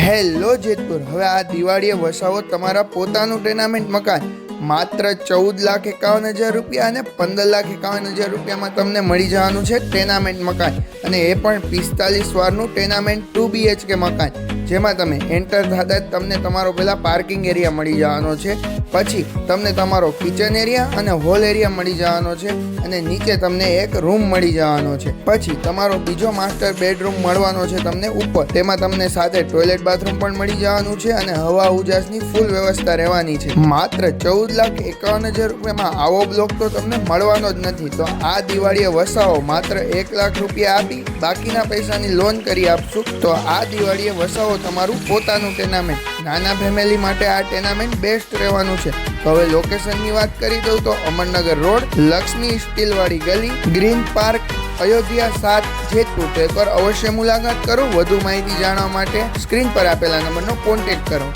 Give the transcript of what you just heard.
Hello Jetpur, હવે આ દિવાળીએ વસાવો તમારા પોતાનું ટેનામેન્ટ મકાન માત્ર 14,51,000 રૂપિયા અને 15,51,000 રૂપિયામાં તમને મળી જવાનું છે ટેનામેન્ટ મકાન, અને એ પણ 45 વારનું ટેનામેન્ટ 2 BHK મકાન, જેમાં તમે એન્ટર થતા જ તમને તમારો પહેલા પાર્કિંગ એરિયા મળી જવાનો છે, પછી તમને તમારો કિચન એરિયા અને હોલ એરિયા મળી જવાનો છે, અને નીચે તમને એક રૂમ મળી જવાનો છે, પછી તમારો બીજો માસ્ટર બેડરૂમ મળવાનો છે તમને ઉપર, તેમાં તમને સાથે ટોયલેટ બાથરૂમ પણ મળી જવાનું છે અને હવા ઉજાસની ફૂલ વ્યવસ્થા રહેવાની છે. માત્ર 14,51,000 રૂપિયામાં આવો બ્લોક તો તમને મળવાનો જ નથી. તો આ દિવાળીએ વસાવો માત્ર 1 લાખ રૂપિયા આપી બાકીના પૈસાની લોન કરી આપશું. તો આ દિવાળીએ વસાવો તમારું પોતાનું ટેનામેન્ટ. નાના ફેમિલી માટે આ ટેનામેન્ટ બેસ્ટ રહેવાનું છે. તો હવે લોકેશનની વાત કરી દઉં તો અમરનગર રોડ, લક્ષ્મી સ્ટીલવાળી ગલી, ગ્રીન પાર્ક, અયોધ્યા 7, જેતપુર. તો એકવાર અવશ્ય મુલાકાત કરો. વધુ માહિતી જાણવા માટે સ્ક્રીન પર આપેલા નંબરનો કોન્ટેક્ટ કરો.